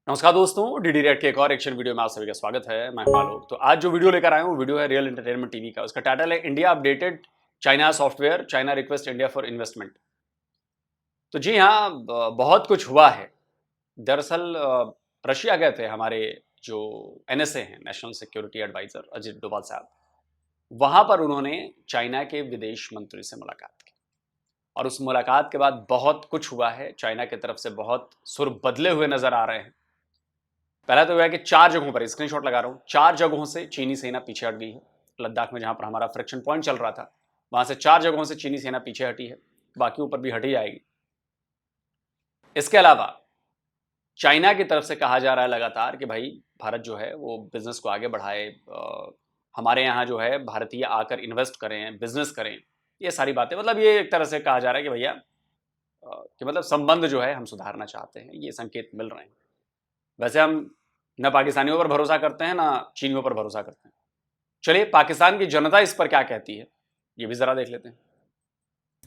नमस्कार दोस्तों, DD red के एक और एक्शन वीडियो में आप सभी का स्वागत है। मैं हूं आलोक। तो आज जो वीडियो लेकर आया हूं वो वीडियो है रियल एंटरटेनमेंट टीवी का। उसका टाइटल है India updated China software, China request India for investment. तो जी हाँ, बहुत कुछ हुआ है। दरअसल रशिया गए थे हमारे जो एनएसए हैं, national security adviser Ajit Doval साहब। वहां पर उन्होंने चाइना के विदेश मंत्री से मुलाकात की और उस मुलाकात के बाद बहुत कुछ हुआ है। चाइना की तरफ से बहुत सुर बदले हुए नजर आ रहे हैं। पहला तो यह है कि 4 जगहों पर स्क्रीनशॉट लगा रहा हूं, 4 जगहों से चीनी सेना पीछे हट गई है। लद्दाख में जहां पर हमारा फ्रिक्शन पॉइंट चल रहा था, वहां से 4 जगहों से चीनी सेना पीछे हटी है। बाकी ऊपर भी हटी जाएगी। इसके अलावा चाइना की तरफ से कहा जा रहा है लगातार कि भाई भारत जो है वो बिजनेस को आगे बढ़ाए, हमारे यहाँ जो है भारतीय आकर इन्वेस्ट करें, बिजनेस करें। ये सारी बातें, मतलब ये एक तरह से कहा जा रहा है कि भैया कि मतलब संबंध जो है हम सुधारना चाहते हैं। ये संकेत मिल रहे हैं। वैसे हम न पाकिस्तानियों पर भरोसा करते हैं, ना चीनियों पर भरोसा करते हैं। चलिए पाकिस्तान की जनता इस पर क्या कहती है, ये भी जरा देख लेते हैं।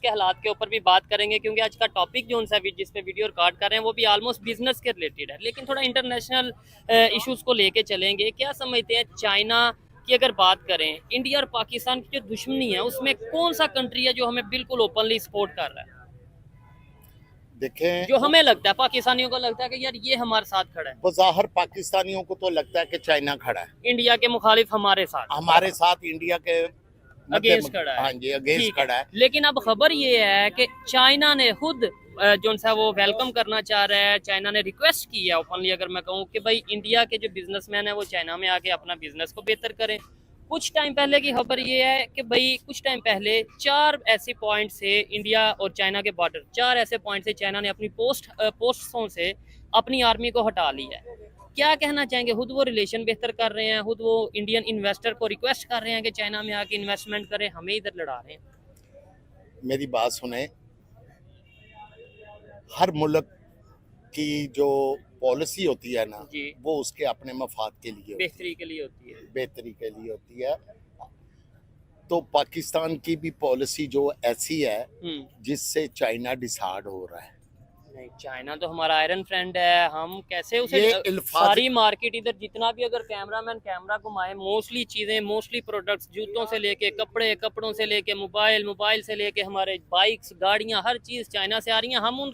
के हालात के ऊपर भी बात करेंगे, क्योंकि आज का टॉपिक जो उनसे जिस पे वीडियो रिकॉर्ड कर रहे हैं वो भी ऑलमोस्ट बिजनेस के रिलेटेड है, लेकिन थोड़ा इंटरनेशनल इश्यूज को लेके चलेंगे। क्या समझते हैं चाइना की अगर बात करें, इंडिया और पाकिस्तान की जो दुश्मनी है उसमें कौन सा कंट्री है जो हमें बिल्कुल ओपनली सपोर्ट कर रहा है? देखें, जो हमें लगता है, पाकिस्तानियों को लगता है कि यार ये हमारे साथ खड़ा है। बज़ाहिर पाकिस्तानियों को तो लगता है कि चाइना खड़ा है, इंडिया के मुखालिफ हमारे साथ इंडिया के अगेंस्ट खड़ा है। हाँ जी, अगेंस्ट खड़ा है। लेकिन अब खबर ये है कि चाइना ने खुद जो सा वो वेलकम करना चाह रहा है। चाइना ने रिक्वेस्ट की है ओपनली, अगर मैं कहूँ कि भाई इंडिया के जो बिजनेसमैन है वो चाइना में आके अपना बिजनेस को बेहतर करें। कुछ टाइम पहले की खबर ये है कि भाई कुछ टाइम पहले 4 ऐसे पॉइंट से इंडिया और चाइना के बॉर्डर, 4 ऐसे पॉइंट से चाइना ने अपनी पोस्टों से अपनी आर्मी को हटा लिया है। क्या कहना चाहेंगे? खुद वो रिलेशन बेहतर कर रहे हैं, खुद वो इंडियन इन्वेस्टर को रिक्वेस्ट कर रहे हैं कि चाइना में आके इन्वेस्टमेंट करें, हमें इधर लड़ा रहे हैं। मेरी बात सुने, हर मुल्क की जो पॉलिसी होती है ना, वो उसके अपने मफाद के लिए, बेहतरी के लिए होती है, बेहतरी के लिए होती है। तो पाकिस्तान की भी पॉलिसी जो ऐसी है जिससे चाइना डिसहार्ड हो रहा है। नहीं, चाइना तो हमारा आयरन फ्रेंड है। हम कैसे उसे सारी मार्केट इधर जितना भी अगर कैमरामैन कैमरा घुमाए, मोस्टली चीजें, मोस्टली प्रोडक्ट्स, जूतों से लेके कपड़े, कपड़ों से लेके मोबाइल से लेके हमारे बाइक्स, गाड़ियां, हर चीज चाइना से आ रही है। हम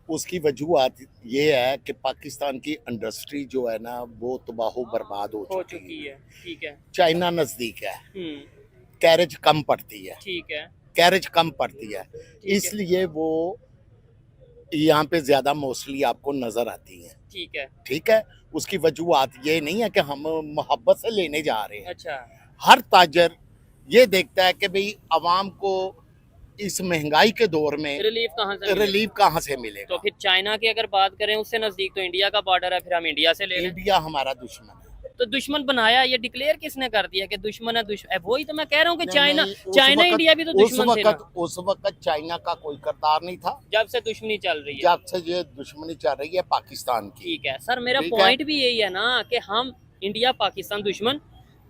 उसकी वजूहत ये है कि पाकिस्तान की इंडस्ट्री जो है ना वो तबाह बर्बाद हो चुकी है। ठीक है, चाइना नजदीक है, कैरेज कम पड़ती है, ठीक है, कैरेज कम पड़ती है, इसलिए वो यहाँ पे ज्यादा मोस्टली आपको नजर आती है। ठीक है, ठीक है। उसकी वजूहत ये नहीं है कि हम मोहब्बत से लेने जा रहे हैं। अच्छा, हर ताजर ये देखता है कि भाई आवाम को इस महंगाई के दौर में रिलीफ कहाँ से मिलेगा। तो फिर चाइना की अगर बात करें, उससे नजदीक तो इंडिया का बॉर्डर है, फिर हम इंडिया से ले लें। इंडिया हमारा दुश्मन है। तो दुश्मन बनाया, ये डिक्लेयर किसने कर दिया कि दुश्मन है? वही तो मैं कह रहा हूँ कि चाइना इंडिया भी तो दुश्मन थे ना। उस वक्त चाइना का कोई किरदार नहीं था। जब से दुश्मनी चल रही है, जब से ये दुश्मनी चल रही है पाकिस्तान की। ठीक है सर, मेरा पॉइंट भी यही है ना कि हम इंडिया पाकिस्तान दुश्मन,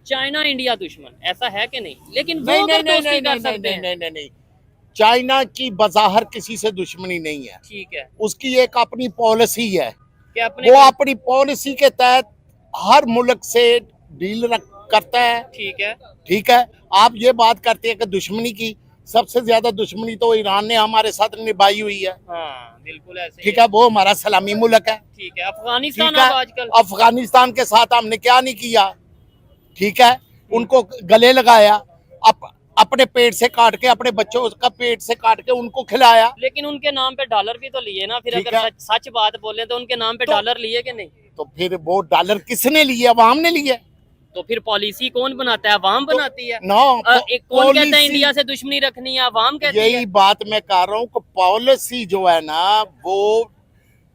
चाइना इंडिया दुश्मन, ऐसा है कि नहीं? लेकिन वो दोस्ती कर सकते हैं। नहीं, चाइना की बज़ाहिर किसी से दुश्मनी नहीं है। ठीक है, उसकी एक अपनी पॉलिसी है कि वो अपनी पॉलिसी के तहत हर मुल्क से डील करता है। ठीक है, ठीक है। आप ये बात करते हैं कि दुश्मनी की, सबसे ज्यादा दुश्मनी तो ईरान ने हमारे साथ निभाई हुई है। हाँ, बिल्कुल ऐसे। ठीक है, वो हमारा सलामी मुल्क है। ठीक है, अफगानिस्तान आजकल, अफगानिस्तान के साथ हमने क्या नहीं किया। ठीक है, उनको गले लगाया, अपने पेट से काट के, अपने बच्चों का पेट से काट के उनको खिलाया। लेकिन उनके नाम पे डॉलर भी तो लिए ना। फिर अगर सच बात बोले तो उनके नाम पे डॉलर लिए कि नहीं? तो फिर वो डॉलर किसने लिए? अवाम ने लिए। तो फिर पॉलिसी कौन बनाता है? अवाम बनाती है। कौन कहता है इंडिया से दुश्मनी रखनी है? अवाम कहती है। यही बात मैं कह रहा हूँ कि पॉलिसी जो है ना वो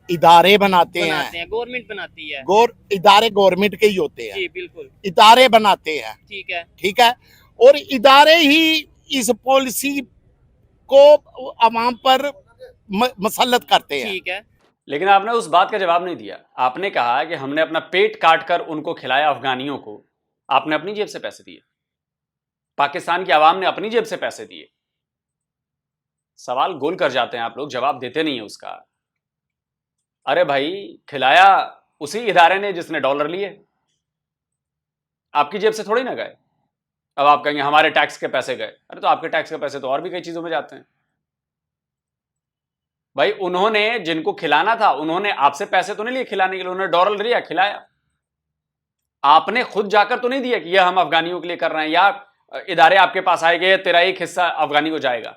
इदारे बनाते हैं, गवर्नमेंट बनाती है। इदारे गवर्नमेंट के ही होते हैं। जी बिल्कुल, इदारे बनाते हैं। ठीक है, ठीक है। और इदारे ही इस पॉलिसी को अवाम पर मसलत करते हैं। ठीक है। लेकिन आपने उस बात का जवाब नहीं दिया। आपने कहा कि हमने अपना पेट काट कर उनको खिलाया अफगानियों को। आपने अपनी जेब से पैसे दिए, पाकिस्तान की आवाम ने अपनी जेब से पैसे दिए। सवाल गोल कर जाते हैं आप लोग, जवाब देते नहीं है उसका। अरे भाई, खिलाया उसी इदारे ने जिसने डॉलर लिए, आपकी जेब से थोड़ी ना गए। अब आप कहेंगे हमारे टैक्स के पैसे गए, अरे तो आपके टैक्स के पैसे तो और भी कई चीजों में जाते हैं भाई। उन्होंने जिनको खिलाना था, उन्होंने आपसे पैसे तो नहीं लिए खिलाने के लिए, उन्होंने डॉलर लिया, खिलाया। आपने खुद जाकर तो नहीं दिया कि यह हम अफगानियों के लिए कर रहे हैं, या इदारे आपके पास आएंगे, तेरा एक हिस्सा अफगानी को जाएगा।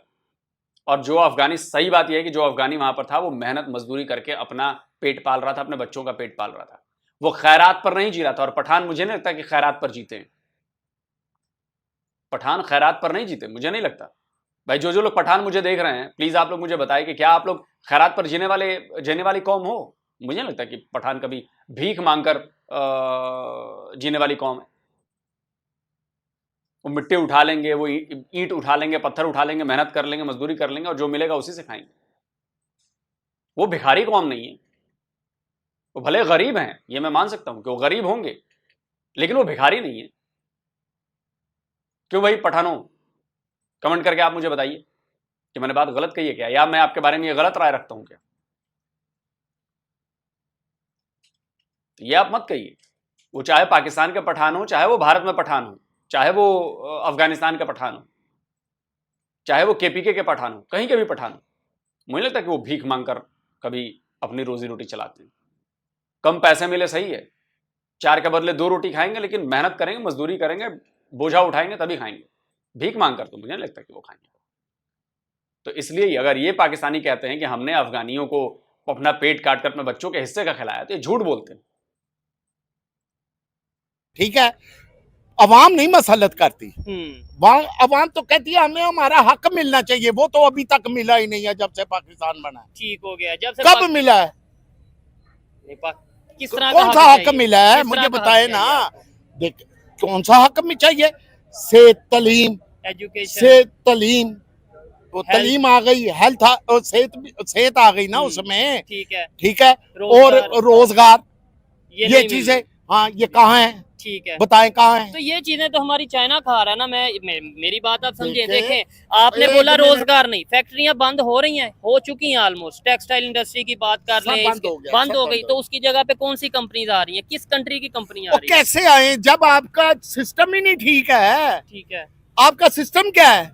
और जो अफगानी, सही बात यह है कि जो अफगानी वहां पर था वो मेहनत मजदूरी करके अपना पेट पाल रहा था, अपने बच्चों का पेट पाल रहा था, वो खैरात पर नहीं जी रहा था। और पठान, मुझे नहीं लगता कि खैरात पर जीते हैं। पठान खैरात पर नहीं जीते, मुझे नहीं लगता भाई। जो लोग पठान मुझे देख रहे हैं, प्लीज आप लोग मुझे बताएं कि क्या आप लोग खैरात पर जीने वाली कौम हो। मुझे नहीं लगता कि पठान कभी भीख मांगकर जीने वाली कौम है। वो मिट्टी उठा लेंगे, वो ईंट उठा लेंगे, पत्थर उठा लेंगे, मेहनत कर लेंगे, मजदूरी कर लेंगे, और जो मिलेगा उसी से खाएंगे। वो भिखारी कौम नहीं है। वो भले गरीब हैं, ये मैं मान सकता हूं कि वो गरीब होंगे, लेकिन वो भिखारी नहीं है। क्यों भाई पठानों, कमेंट करके आप मुझे बताइए कि मैंने बात गलत कही है क्या, या मैं आपके बारे में ये गलत राय रखता हूं क्या। तो ये आप मत कहिए। वो चाहे पाकिस्तान के पठान हो, चाहे वो भारत में पठान हो, चाहे वो अफगानिस्तान के पठान हो, चाहे वो केपीके के पठान हो, कहीं के भी पठान हो, मुझे लगता है कि वो भीख मांगकर कभी अपनी रोजी रोटी चलाते हैं। कम पैसे मिले सही है, 4 के बदले 2 रोटी खाएंगे, लेकिन मेहनत करेंगे, मजदूरी करेंगे, बोझा उठाएंगे, तभी खाएंगे। भीख मांगकर तो मुझे नहीं लगता कि वो खाएंगे। तो इसलिए अगर ये पाकिस्तानी कहते हैं कि हमने अफगानियों को अपना पेट काट कर अपने बच्चों के हिस्से का खिलाया, तो ये झूठ बोलते हैं। ठीक है, अवाम नहीं मसलत करती, अवाम तो कहती है हमें हमारा हक मिलना चाहिए। वो तो अभी तक मिला ही नहीं है जब से पाकिस्तान बना है। ठीक हो गया, जब से कब मिला है, किस तरह कौन सा हक मिला है, मुझे बताए ना। देख, कौन सा हक में चाहिए, सेहत, तलीम, एजुकेशन, सेहत, तलीम, वो तलीम आ गई, हेल्थ, सेहत आ गई ना उसमें। ठीक है, और रोजगार, ये चीजें, हाँ, ये कहाँ है, ठीक है, बताएं कहाँ है। तो ये चीजें तो हमारी चाइना खा रहा है ना। मेरी बात आप समझे। देखें, आपने बोला रोजगार नहीं, फैक्ट्रियां बंद हो रही हैं, हो चुकी हैं ऑलमोस्ट। टेक्सटाइल इंडस्ट्री की बात कर लें, बंद हो गई, तो उसकी जगह पे कौन सी कंपनीज आ रही हैं, किस कंट्री की कंपनी आ रही है? कैसे आए जब आपका सिस्टम ही नहीं ठीक है। ठीक है, आपका सिस्टम क्या है,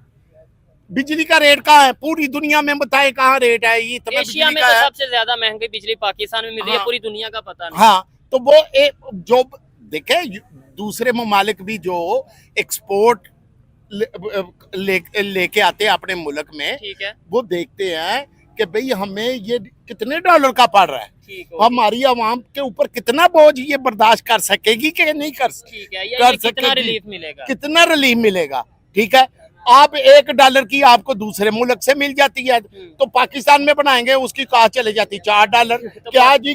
बिजली का रेट कहाँ है, पूरी दुनिया में बताए कहाँ रेट है। ये एशिया में तो सबसे ज्यादा महंगी बिजली पाकिस्तान में मिल रही है, पूरी दुनिया का पता नहीं। हाँ, तो वो जो देखे, दूसरे ममालिक भी जो एक्सपोर्ट लेके आते हैं अपने मुल्क में, ठीक है, वो देखते हैं कि भाई हमें ये कितने डॉलर का पड़ रहा है, हमारी आवाम के ऊपर कितना बोझ ये बर्दाश्त कर सकेगी कि नहीं कर सकेगी, कितना रिलीफ मिलेगा, कितना रिलीफ मिलेगा। ठीक है, आप $1 की आपको दूसरे मुल्क से मिल जाती है, तो पाकिस्तान में बनाएंगे उसकी कहाँ चले जाती, $4। क्या जी,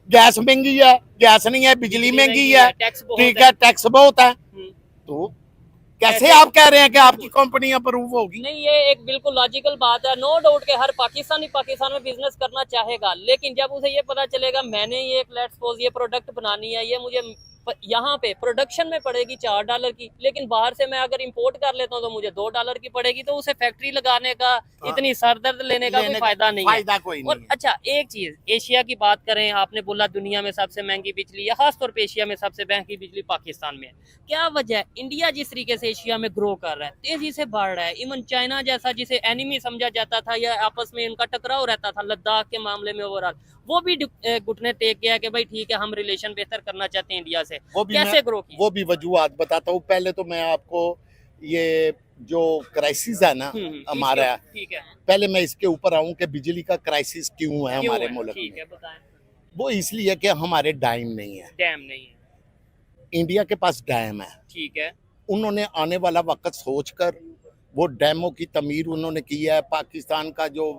गैस महंगी है, गैस नहीं है, बिजली महंगी है, ठीक है, टैक्स बहुत है। तो कैसे आप कह रहे हैं कि आपकी कंपनी अप्रूव होगी? नहीं, ये एक बिल्कुल लॉजिकल बात है। नो डाउट के हर पाकिस्तानी पाकिस्तान में बिजनेस करना चाहेगा, लेकिन जब उसे ये पता चलेगा मैंने ये एक लेट्स सपोज ये प्रोडक्ट बनानी है, ये मुझे यहाँ पे प्रोडक्शन में पड़ेगी $4 की, लेकिन बाहर से मैं अगर इंपोर्ट कर लेता हूँ तो मुझे $2 की पड़ेगी, तो उसे फैक्ट्री लगाने का, इतनी सरदर्द लेने का कोई फायदा नहीं है। और अच्छा, एक चीज, एशिया की बात करें, आपने बोला दुनिया में सबसे महंगी बिजली है, खासतौर पर एशिया में सबसे महंगी बिजली पाकिस्तान में है। क्या वजह है? इंडिया जिस तरीके से एशिया में ग्रो कर रहा है, तेजी से बढ़ रहा है, इवन चाइना जैसा जिसे एनिमी समझा जाता था या आपस में इनका टकराव रहता था लद्दाख के मामले में, ओवरऑल वो भी घुटने टेक गया कि भाई ठीक है, हम रिलेशन बेहतर करना चाहते हैं इंडिया से। कैसे ग्रो किया? वो भी वजूहात बताता हूँ। पहले तो मैं आपको ये जो क्राइसिस है ना हमारा, ठीक है, पहले मैं इसके ऊपर आऊँ कि बिजली का क्राइसिस क्यों है हमारे मुल्क में। वो इसलिए कि हमारे डैम नहीं है, इंडिया के पास डैम है। ठीक है, उन्होंने आने वाला वक्त सोचकर वो डैमों की तमीर उन्होंने की है। पाकिस्तान का जो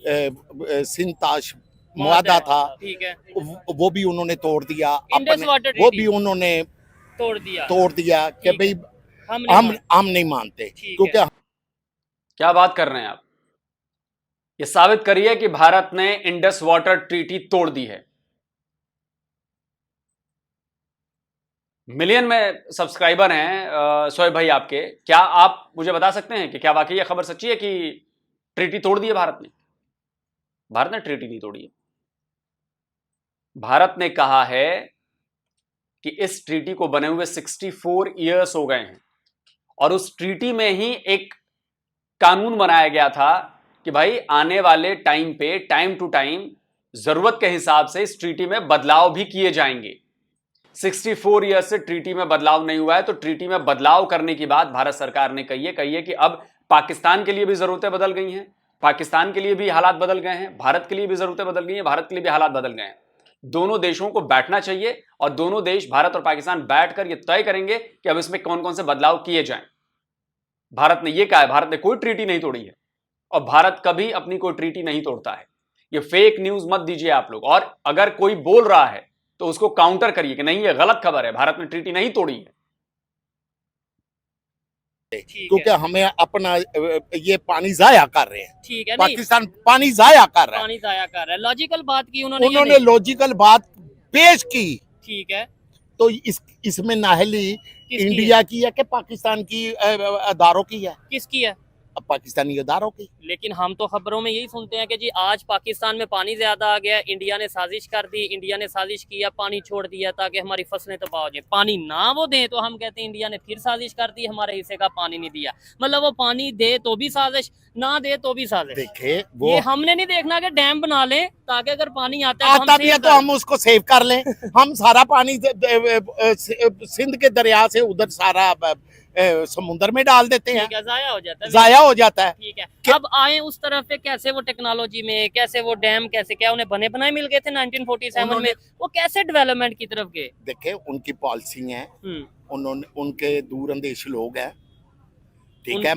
सिंताश मुआदा था, ठीक है, वो भी उन्होंने तोड़ दिया, वो भी उन्होंने तोड़ दिया कि भाई हम नहीं मानते, क्योंकि क्या बात कर रहे हैं आप। ये साबित करिए कि भारत ने इंडस वाटर ट्रीटी तोड़ दी है। मिलियन में सब्सक्राइबर हैं शोएब भाई आपके, क्या आप मुझे बता सकते हैं कि क्या वाकई ये खबर सच्ची है कि ट्रीटी तोड़ दी है भारत ने? भारत ने ट्रीटी नहीं तोड़ी है, भारत ने कहा है कि इस ट्रीटी को बने हुए 64 ईयर्स हो गए हैं और उस ट्रीटी में ही एक कानून बनाया गया था कि भाई आने वाले टाइम पे टाइम टू टाइम जरूरत के हिसाब से इस ट्रीटी में बदलाव भी किए जाएंगे। 64 ईयर्स से ट्रीटी में बदलाव नहीं हुआ है, तो ट्रीटी में बदलाव करने की बात भारत सरकार ने कही है कि अब पाकिस्तान के लिए भी जरूरतें बदल गई हैं, पाकिस्तान के लिए भी हालात बदल गए हैं, भारत के लिए भी जरूरतें बदल गई हैं, भारत के लिए भी हालात बदल गए हैं। दोनों देशों को बैठना चाहिए और दोनों देश भारत और पाकिस्तान बैठकर यह तय करेंगे कि अब इसमें कौन कौन से बदलाव किए जाएं। भारत ने यह कहा है, भारत ने कोई ट्रीटी नहीं तोड़ी है और भारत कभी अपनी कोई ट्रीटी नहीं तोड़ता है। ये फेक न्यूज मत दीजिए आप लोग, और अगर कोई बोल रहा है तो उसको काउंटर करिए कि नहीं ये गलत खबर है, भारत ने ट्रीटी नहीं तोड़ी है। क्योंकि हमें अपना ये पानी जाया कर रहे हैं, ठीक है, नहीं पाकिस्तान पानी जाया कर रहा है। पानी जाया कर रहा है, लॉजिकल बात की उन्होंने, ये उन्होंने नहीं- लॉजिकल बात पेश की, ठीक है, तो इसमें नाहली किसकी इंडिया की है कि पाकिस्तान की अदारों की है? किसकी है? अब पाकिस्तानी अदारों की। लेकिन हम तो खबरों में यही सुनते हैं कि जी आज पाकिस्तान में पानी ज्यादा आ गया, इंडिया ने साजिश कर दी, इंडिया ने साजिश किया, पानी छोड़ दिया ताकि हमारी फसलें तबाह हो जाए। पानी ना वो दें तो हम कहते हैं इंडिया ने फिर साजिश कर दी, हमारे हिस्से का पानी नहीं दिया। मतलब वो पानी दे तो भी साजिश, ना दे तो भी साजिश। देखे वो ये हमने नहीं देखना कि डैम बना लें ताकि अगर पानी आता है आता भी है तो हम उसको सेव कर लें। हम सारा पानी सिंध के दरिया से उधर सारा समुद्र में डाल देते हैं, जाया हो जाता है, जाया हो जाता है। ठीक है। अब आए उस तरफ पे, कैसे वो टेक्नोलॉजी में, कैसे वो डैम, कैसे क्या उन्हें बने बनाए मिल गए थे 1947 में, वो कैसे डेवलपमेंट की तरफ गए? देखे उनकी पॉलिसी है, उन्होंने उनके दूरअंदेश लोग हैं, ठीक है,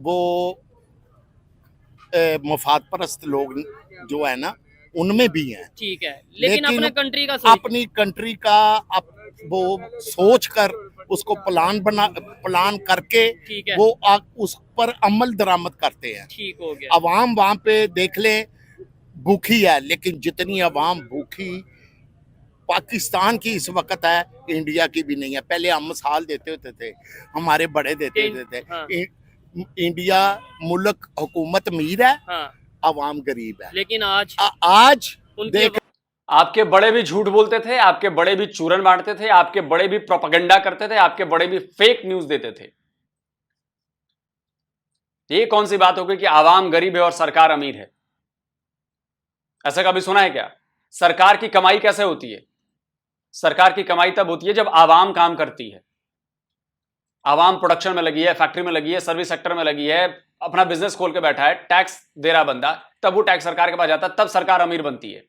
वो मफाद परस्त लोग जो है ना उनमें भी हैं, ठीक है, लेकिन अपने कंट्री का अपनी कंट्री का वो सोच कर उसको प्लान करके वो उस पर अमल दरामद करते हैं। ठीक हो गया। अवाम वहां पे देख लें भूखी है, लेकिन जितनी अवाम भूखी पाकिस्तान की इस वक्त है, इंडिया की भी नहीं है। पहले हम मिसाल देते होते थे, हमारे बड़े देते होते थे, हाँ। इंडिया मुल्क हुकूमत अमीर है, हाँ। अवाम गरीब है। लेकिन आज देख, आपके बड़े भी झूठ बोलते थे, आपके बड़े भी चूरन बांटते थे, आपके बड़े भी प्रोपेगेंडा करते थे, आपके बड़े भी फेक न्यूज देते थे। ये कौन सी बात हो गई कि आवाम गरीब है और सरकार अमीर है? ऐसा कभी सुना है क्या? सरकार की कमाई कैसे होती है? सरकार की कमाई तब होती है जब आवाम काम करती है, आवाम प्रोडक्शन में लगी है, फैक्ट्री में लगी है, सर्विस सेक्टर में लगी है, अपना बिजनेस खोल के बैठा है, टैक्स दे रहा बंदा, तब वो टैक्स सरकार के पास जाता है, तब सरकार अमीर बनती है।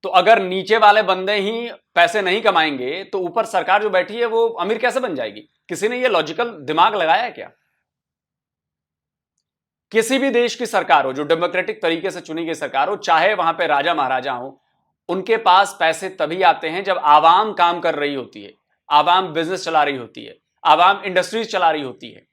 तो अगर नीचे वाले बंदे ही पैसे नहीं कमाएंगे तो ऊपर सरकार जो बैठी है वो अमीर कैसे बन जाएगी? किसी ने ये लॉजिकल दिमाग लगाया है क्या? किसी भी देश की सरकार हो, जो डेमोक्रेटिक तरीके से चुनी गई सरकार हो, चाहे वहां पे राजा महाराजा हो, उनके पास पैसे तभी आते हैं जब आवाम काम कर रही होती है, आवाम बिजनेस चला रही होती है, आवाम इंडस्ट्रीज चला रही होती है।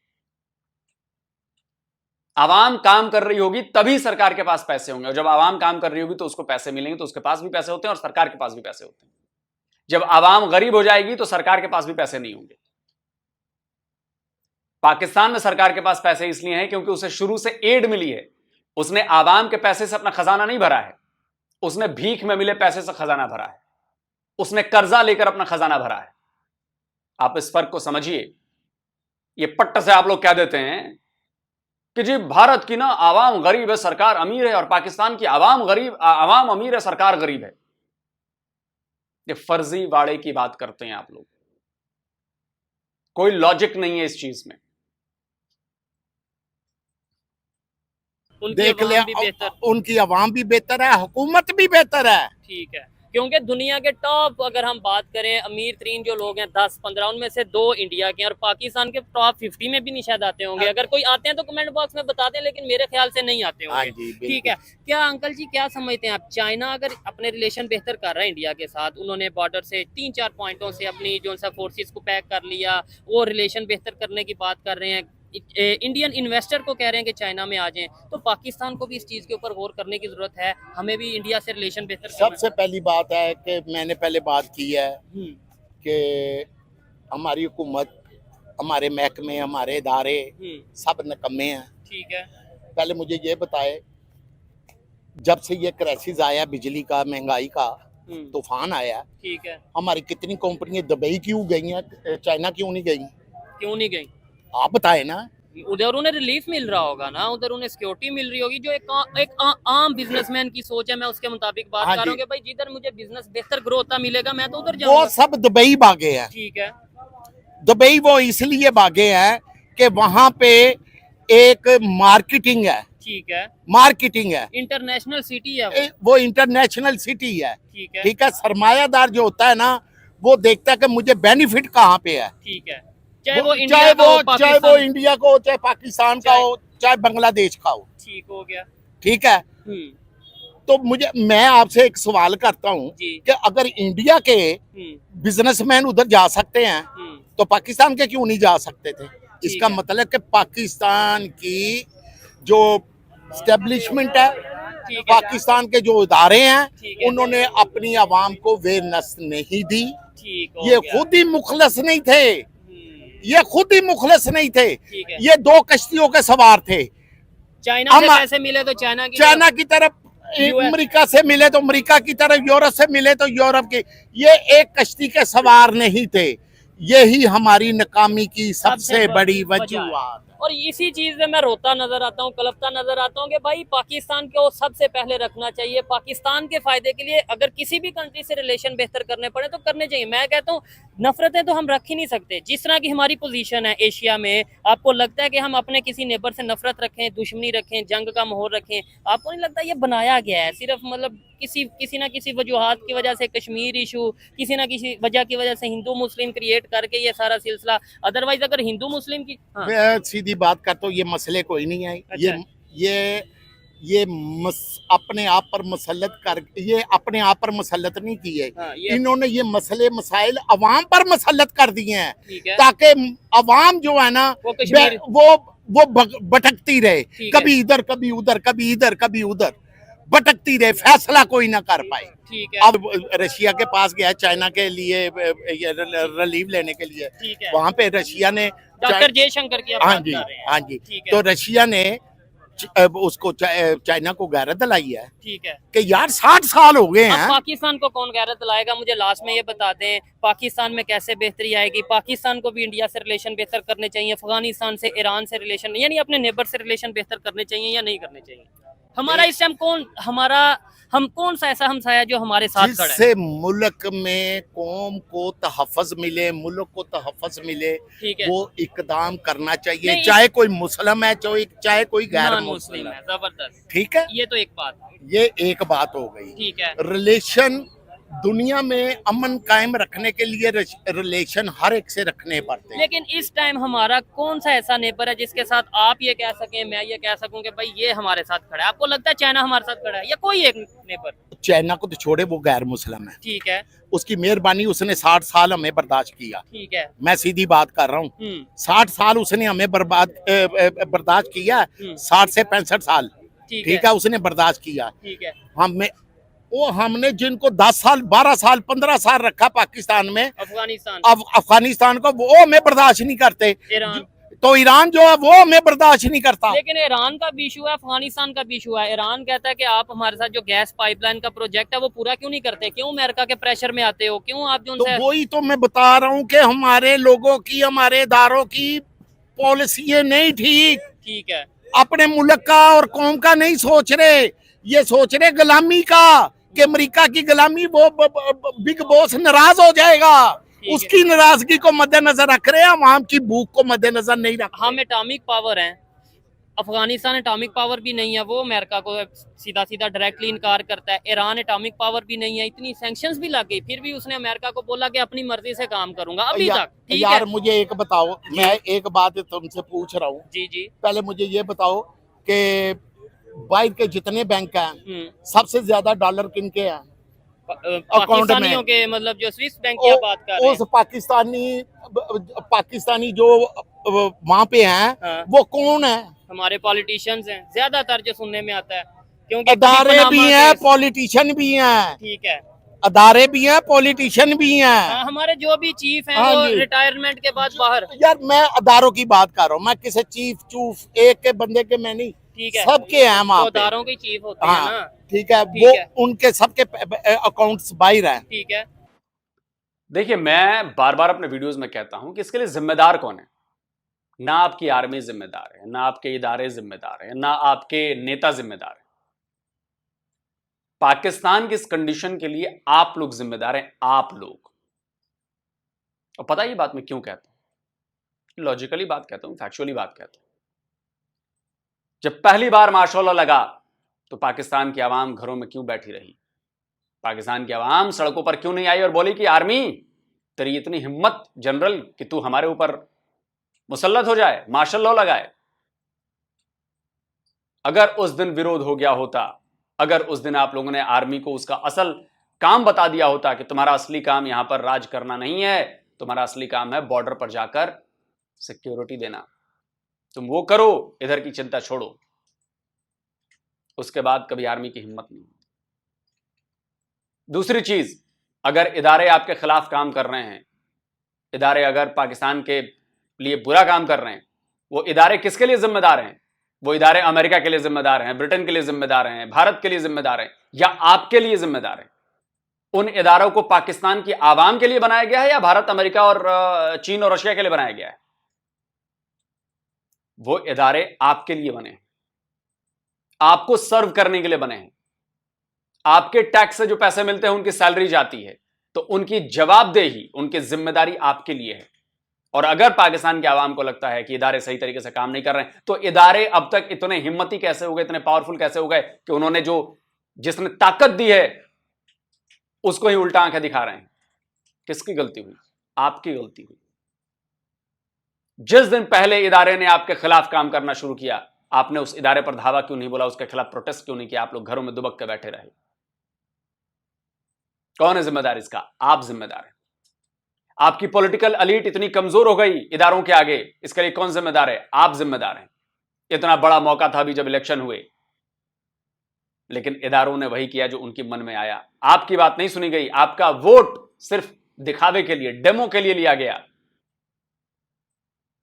आवाम काम कर रही होगी तभी सरकार के पास पैसे होंगे, और जब आवाम काम कर रही होगी तो उसको पैसे मिलेंगे, तो उसके पास भी पैसे होते हैं और सरकार के पास भी पैसे होते हैं। जब आवाम गरीब हो जाएगी तो सरकार के पास भी पैसे नहीं होंगे। पाकिस्तान में सरकार के पास पैसे इसलिए हैं क्योंकि उसे शुरू से एड मिली है, उसने आवाम के पैसे से अपना खजाना नहीं भरा है, उसने भीख में मिले पैसे से खजाना भरा है, उसने कर्जा लेकर अपना खजाना भरा है। आप इस फर्क को समझिए। ये पट्ट से आप लोग कह देते हैं कि जी भारत की ना आवाम गरीब है, सरकार अमीर है, और पाकिस्तान की आवाम अमीर है, सरकार गरीब है। ये फर्जी वाड़े की बात करते हैं आप लोग, कोई लॉजिक नहीं है इस चीज में। देख ले, उनकी आवाम भी बेहतर है, हुकूमत भी बेहतर है। ठीक है, क्योंकि दुनिया के टॉप, अगर हम बात करें अमीर तरीन जो लोग हैं 10-15, उनमें से 2 इंडिया के हैं, और पाकिस्तान के टॉप 50 में भी नहीं शायद आते होंगे। अगर कोई आते हैं तो कमेंट बॉक्स में बता दें, लेकिन मेरे ख्याल से नहीं आते होंगे। ठीक है, क्या अंकल जी क्या समझते हैं आप, चाइना अगर अपने रिलेशन बेहतर कर रहा है इंडिया के साथ, उन्होंने बॉर्डर से 3-4 पॉइंटों से अपनी जो सा फोर्सेस को पैक कर लिया, वो रिलेशन बेहतर करने की बात कर रहे हैं, इंडियन इन्वेस्टर को कह रहे हैं कि चाइना में आ जाएं, तो पाकिस्तान को भी इस चीज़ के ऊपर गौर करने की जरूरत है, हमें भी इंडिया से रिलेशन बेहतर करना है। सबसे पहली बात है कि मैंने पहले बात की है कि हमारी हुकूमत, हमारे महकमे, हमारे इदारे सब निकम्मे हैं। ठीक है, पहले मुझे ये बताए, जब से ये क्राइसिस आया बिजली का, महंगाई का, तूफान आया, ठीक है। हमारी कितनी कंपनियां दुबई क्यों गई हैं, चाइना क्यों नहीं गई? क्यों नहीं गई? आप बताए ना। उधर उन्हें रिलीफ मिल रहा होगा ना, उधर उन्हें सिक्योरिटी मिल रही होगी, जो एक आम बिजनेसमैन की सोच है। मैं उसके मुताबिक बात हाँ कर रहा हूँ जी। कि भाई जिधर मुझे बिजनेस बेहतर ग्रो होता मिलेगा मैं तो उधर वो जाऊंगा। सब दुबई भागे हैं। ठीक है। दुबई वो इसलिए भागे हैं कि वहां पे एक मार्केटिंग है, ठीक है। मार्केटिंग है, इंटरनेशनल सिटी है वो। वो इंटरनेशनल सिटी है। ठीक है। ठीक है, सरमायादार जो होता है ना, वो देखता है कि मुझे बेनिफिट कहाँ पे है। ठीक है। चाहे वो चाहे इंडिया का हो, वो पाकिस्तान। इंडिया का हो, चाहे पाकिस्तान का हो, चाहे बांग्लादेश का हो। ठीक हो गया। ठीक है, तो मैं आपसे एक सवाल करता हूँ जी। कि अगर इंडिया के बिजनेसमैन उधर जा सकते हैं तो पाकिस्तान के क्यों नहीं जा सकते थे? इसका है। मतलब कि पाकिस्तान की जो स्टेब्लिशमेंट है, ठीक है। पाकिस्तान के जो इदारे हैं, ठीक है। उन्होंने अपनी आवाम को अवेयरनेस नहीं दी। ठीक हो ये गया। खुद ही मुखलस नहीं थे, ये खुद ही मुखलस नहीं थे। ठीक है। ये दो कश्तियों के सवार थे। चाइना से हम- पैसे मिले तो चाइना की तरफ, US अमेरिका से मिले तो अमेरिका की तरफ, यूरोप से मिले तो यूरोप की। ये एक कश्ती के सवार नहीं थे। यही हमारी नाकामी की सबसे बड़ी वजूहत। और इसी चीज में मैं रोता नजर आता हूँ, कलपता नजर आता हूँ कि भाई पाकिस्तान को सबसे पहले रखना चाहिए। पाकिस्तान के फायदे के लिए अगर किसी भी कंट्री से रिलेशन बेहतर करने पड़े तो करने चाहिए। मैं कहता हूँ नफरतें तो हम रख ही नहीं सकते। जिस तरह की हमारी पोजीशन है एशिया में, आपको लगता है कि हम अपने किसी नेबर से नफरत रखें, दुश्मनी रखें, जंग का माहौल रखें? आपको नहीं लगता ये बनाया गया है सिर्फ मतलब किसी ना किसी वजूहात की वजह से, कश्मीर इशू, किसी ना किसी वजह की वजह से हिंदू मुस्लिम क्रिएट करके ये सारा सिलसिला। अदरवाइज अगर हिंदू मुस्लिम की मैं सीधी बात करता हूँ, ये मसले कोई नहीं है। अच्छा। ये अपने आप पर मुसल्लत कर, ये अपने आप पर मुसल्लत नहीं की है। इन्होंने ये मसले मसाइल अवाम पर मुसल्लत कर दिए हैं, ताकि अवाम जो है ना वो भटकती रहे, कभी इधर कभी उधर, कभी इधर कभी उधर भटकती रहे, फैसला कोई ना कर पाए। ठीक है। अब रशिया के पास गया चाइना के लिए रिलीव लेने के लिए, वहां पे रशिया ने डॉक्टर जयशंकर की हाँ जी, हाँ जी, तो रशिया ने उसको चाइना को गैरत दिलाई है। ठीक है कि यार 60 साल हो गए हैं। पाकिस्तान को कौन गैरत दिलाएगा? मुझे लास्ट में ये बता दें, पाकिस्तान में कैसे बेहतरी आएगी? पाकिस्तान को भी इंडिया से रिलेशन बेहतर करने चाहिए, अफगानिस्तान से, ईरान से रिलेशन, यानी अपने नेबर से रिलेशन बेहतर करने चाहिए या नहीं करने चाहिए? हमारा इस टाइम हम कौन सा ऐसा हमसाया जो हमारे साथ खड़ा है? जिससे मुल्क में कौम को तहफ़्फ़ुज़ मिले, मुल्क को तहफ़्फ़ुज़ मिले, वो इकदाम करना चाहिए, चाहे कोई मुस्लिम है, चाहे कोई गैर मुस्लिम है। जबरदस्त। ठीक है, ये तो एक बात, ये एक बात हो गई। ठीक है। रिलेशन दुनिया में अमन कायम रखने के लिए रिलेशन हर एक से रखने पड़ते हैं। लेकिन इस टाइम हमारा कौन सा ऐसा नेबर है जिसके साथ आप ये कह सकें, मैं ये कह सकूं कि भाई ये हमारे साथ खड़ा है? आपको लगता है चाइना हमारे साथ खड़ा है या कोई एक नेबर? चाइना को तो छोड़े, वो गैर मुस्लिम है। ठीक है। उसकी मेहरबानी, उसने 60 साल हमें बर्दाश्त किया। ठीक है, मैं सीधी बात कर रहा हूँ, 60 साल उसने हमें बर्दाश्त किया, 60 से 65 साल। ठीक है, उसने बर्दाश्त किया। ठीक है। हमने जिनको 10 साल 12 साल 15 साल रखा पाकिस्तान में, अफगानिस्तान को, वो हमें बर्दाश्त नहीं करते। ईरान, तो ईरान जो है वो हमें बर्दाश्त नहीं करता। लेकिन ईरान का भी इशू है, अफगानिस्तान का भी इशू है। ईरान कहता है कि आप हमारे साथ जो गैस पाइपलाइन का प्रोजेक्ट है वो पूरा क्यों नहीं करते? क्यों अमेरिका के प्रेशर में आते हो? क्यों आप जो? तो वही तो मैं बता रहा हूँ कि हमारे लोगों की, हमारे इदारों की पॉलिसी नहीं ठीक। ठीक है। अपने मुल्क का और कौम का नहीं सोच रहे, ये सोच रहे गुलामी का, कि अमेरिका की गुलामी, वो बिग बॉस नाराज हो जाएगा, उसकी नाराजगी को मद्देनजर रख रहे हैं, हम आम की भूख को मद्देनजर नहीं रख। हम एटॉमिक पावर हैं, अफगानिस्तान एटॉमिक पावर भी नहीं है, वो अमेरिका को सीधा सीधा डायरेक्टली इनकार करता है। ईरान एटॉमिक पावर भी नहीं है, इतनी सैंक्शंस भी लग गई, फिर भी उसने अमेरिका को बोला कि अपनी मर्जी से काम करूंगा अभी तक। ठीक यार है? मुझे एक बताओ, मैं एक बात तुमसे पूछ रहा हूँ। जी जी। पहले मुझे ये बताओ कि बाहर के जितने बैंक हैं, सबसे ज्यादा डॉलर किनके हैं पाकिस्तानियों के? मतलब जो स्विस बैंक की बात कर रहे हैं, उस पाकिस्तानी जो वहाँ पे हैं, वो कौन है? हमारे पॉलिटिशियंस हैं ज्यादातर, जो सुनने में आता है, क्योंकि अदारे भी हैं, पॉलिटिशियन भी हैं। ठीक है, अदारे भी हैं, पॉलिटिशियन भी हैं। हमारे जो भी चीफ हैं वो रिटायरमेंट के बाद बाहर। यार मैं अदारों की बात कर रहा हूँ, मैं किसी चीफ एक के बंदे के मैं नहीं, ठीक है, सबके हैं वहाँ पे। अदारों के चीफ होते हैं ना। ठीक है, ठीक वो है। उनके सबके अकाउंट्स बाहर हैं। ठीक है। देखिए, मैं बार बार अपने वीडियोस में कहता हूं कि इसके लिए जिम्मेदार कौन है। ना आपकी आर्मी जिम्मेदार है, ना आपके इदारे जिम्मेदार है, ना आपके नेता जिम्मेदार है। पाकिस्तान की इस कंडीशन के लिए आप लोग जिम्मेदार हैं, आप लोग। और पता है ये बात मैं क्यों कहता हूं? लॉजिकली बात कहता हूं, फैक्चुअली बात कहता हूं। जब पहली बार मार्शल लॉ लगा तो पाकिस्तान की आवाम घरों में क्यों बैठी रही? पाकिस्तान की आवाम सड़कों पर क्यों नहीं आई और बोली कि आर्मी, तेरी इतनी हिम्मत जनरल कि तू हमारे ऊपर मुसल्लत हो जाए, मार्शल लॉ लगाए? अगर उस दिन विरोध हो गया होता, अगर उस दिन आप लोगों ने आर्मी को उसका असल काम बता दिया होता कि तुम्हारा असली काम यहां पर राज करना नहीं है, तुम्हारा असली काम है बॉर्डर पर जाकर सिक्योरिटी देना, तुम वो करो, इधर की चिंता छोड़ो, उसके बाद कभी आर्मी की हिम्मत नहीं। दूसरी चीज, अगर इदारे आपके खिलाफ काम कर रहे हैं, इदारे अगर पाकिस्तान के लिए बुरा काम कर रहे हैं, वो इदारे किसके लिए जिम्मेदार हैं? वो इदारे अमेरिका के लिए जिम्मेदार हैं, ब्रिटेन के लिए जिम्मेदार हैं, भारत के लिए जिम्मेदार हैं, या आपके लिए जिम्मेदार हैं? उन इदारों को पाकिस्तान की आवाम के लिए बनाया गया है या भारत, अमेरिका और चीन और रशिया के लिए बनाया गया है? वो इदारे आपके लिए बने हैं, आपको सर्व करने के लिए बने हैं। आपके टैक्स से जो पैसे मिलते हैं, उनकी सैलरी जाती है, तो उनकी जवाबदेही, उनकी जिम्मेदारी आपके लिए है। और अगर पाकिस्तान के आवाम को लगता है कि इदारे सही तरीके से काम नहीं कर रहे हैं, तो इदारे अब तक इतने हिम्मती कैसे हो गए, इतने पावरफुल कैसे हो गए कि उन्होंने जिसने ताकत दी है उसको ही उल्टा आंखें दिखा रहे हैं? किसकी गलती हुई? आपकी गलती हुई। जिस दिन पहले इदारे ने आपके खिलाफ काम करना शुरू किया, आपने उस इदारे पर धावा क्यों नहीं बोला, उसके खिलाफ प्रोटेस्ट क्यों नहीं किया? आप लोग घरों में दुबक के बैठे रहे। कौन है जिम्मेदार इसका? आप जिम्मेदार हैं। आपकी पॉलिटिकल एलीट इतनी कमजोर हो गई इदारों के आगे, इसके लिए कौन जिम्मेदार है? आप जिम्मेदार हैं। इतना बड़ा मौका था अभी जब इलेक्शन हुए, लेकिन इदारों ने वही किया जो उनके मन में आया। आपकी बात नहीं सुनी गई, आपका वोट सिर्फ दिखावे के लिए, डेमो के लिए लिया गया।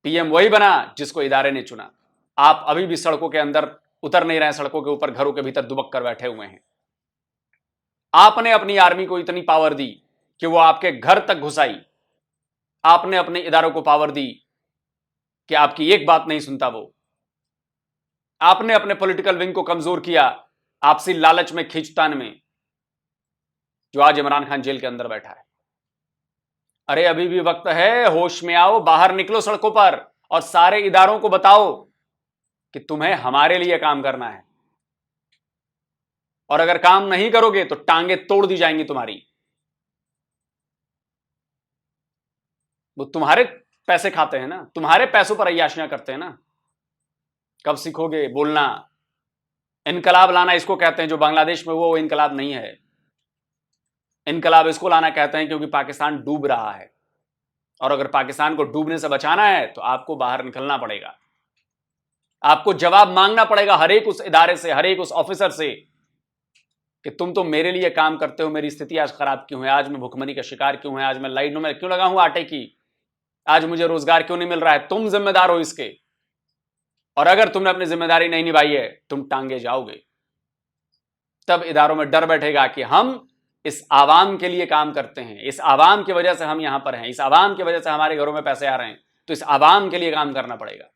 पीएम वही बना जिसको इदारे ने चुना। आप अभी भी सड़कों के अंदर उतर नहीं रहे, सड़कों के ऊपर, घरों के भीतर दुबक कर बैठे हुए हैं। आपने अपनी आर्मी को इतनी पावर दी कि वो आपके घर तक घुसाई। आपने अपने इदारों को पावर दी कि आपकी एक बात नहीं सुनता वो। आपने अपने पॉलिटिकल विंग को कमजोर किया आपसी लालच में, खींचतान में, जो आज इमरान खान जेल के अंदर बैठा है। अरे अभी भी वक्त है, होश में आओ, बाहर निकलो सड़कों पर और सारे इदारों को बताओ कि तुम्हें हमारे लिए काम करना है, और अगर काम नहीं करोगे तो टांगे तोड़ दी जाएंगी तुम्हारी। वो तुम्हारे पैसे खाते हैं ना, तुम्हारे पैसों पर अय्याशियां करते हैं ना। कब सीखोगे बोलना? इनकलाब लाना इसको कहते हैं, जो बांग्लादेश में वो इनकलाब नहीं है। इनकलाब इसको लाना कहते हैं क्योंकि पाकिस्तान डूब रहा है, और अगर पाकिस्तान को डूबने से बचाना है तो आपको बाहर निकलना पड़ेगा। आपको जवाब मांगना पड़ेगा हर एक उस इदारे से, हर एक उस ऑफिसर से कि तुम तो मेरे लिए काम करते हो, मेरी स्थिति आज खराब क्यों है, आज मैं भुखमरी का शिकार क्यों है, आज मैं लाइनों में क्यों लगा हूं आटे की, आज मुझे रोजगार क्यों नहीं मिल रहा है? तुम जिम्मेदार हो इसके, और अगर तुमने अपनी जिम्मेदारी नहीं निभाई है तुम टांगे जाओगे। तब इदारों में डर बैठेगा कि हम इस आवाम के लिए काम करते हैं, इस आवाम की वजह से हम यहां पर हैं, इस आवाम की वजह से हमारे घरों में पैसे आ रहे हैं, तो इस आवाम के लिए काम करना पड़ेगा।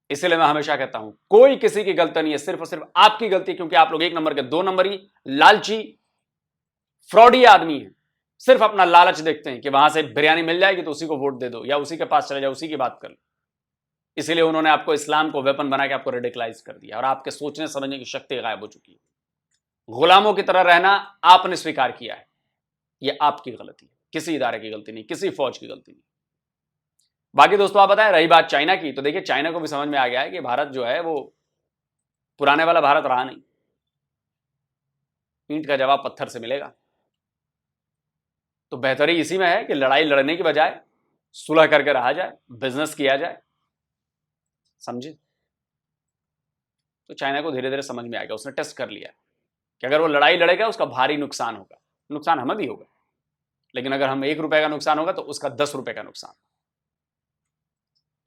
इसलिए मैं हमेशा कहता हूं, कोई किसी की गलती नहीं है, सिर्फ और सिर्फ आपकी गलती, क्योंकि आप लोग एक नंबर के, दो नंबरी, लालची, फ्रॉडी आदमी हैं। सिर्फ अपना लालच देखते हैं कि वहां से बिरयानी मिल जाएगी तो उसी को वोट दे दो, या उसी के पास चले जाओ, उसी की बात कर लो। इसीलिए उन्होंने आपको इस्लाम को वेपन बना के आपको रेडिकलाइज कर दिया, और आपके सोचने समझने की शक्ति गायब हो चुकी है। गुलामों की तरह रहना आपने स्वीकार किया है। यह आपकी गलती है, किसी इदारे की गलती नहीं, किसी फौज की गलती नहीं। बाकी दोस्तों आप बताएं, रही बात चाइना की, तो देखिए चाइना को भी समझ में आ गया है कि भारत जो है वो पुराने वाला भारत रहा नहीं। ईंट का जवाब पत्थर से मिलेगा। तो बेहतरी इसी में है कि लड़ाई लड़ने की बजाय सुलह करके रहा जाए, बिजनेस किया जाए, समझे? तो चाइना को धीरे धीरे समझ में आएगा, उसने टेस्ट कर लिया कि अगर वो लड़ाई लड़ेगा उसका भारी नुकसान होगा। नुकसान हमें भी होगा, लेकिन अगर हम 1 रुपए का नुकसान होगा तो उसका 10 रुपए का नुकसान।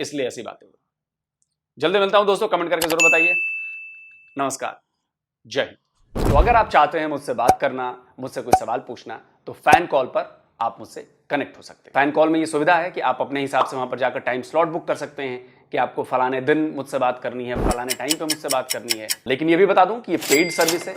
इसलिए ऐसी बातें होगी। जल्दी मिलता हूं दोस्तों, कमेंट करके जरूर बताइए। नमस्कार। जय हिंद। तो अगर आप चाहते हैं मुझसे बात करना, मुझसे कोई सवाल पूछना, तो फैन कॉल पर आप मुझसे कनेक्ट हो सकते हैं। फैन कॉल में ये सुविधा है कि आप अपने हिसाब से वहां पर जाकर टाइम स्लॉट बुक कर सकते हैं कि आपको फलाने दिन मुझसे बात करनी है, फलाने टाइम पे मुझसे बात करनी है। लेकिन ये भी बता दूं कि ये पेड सर्विस है,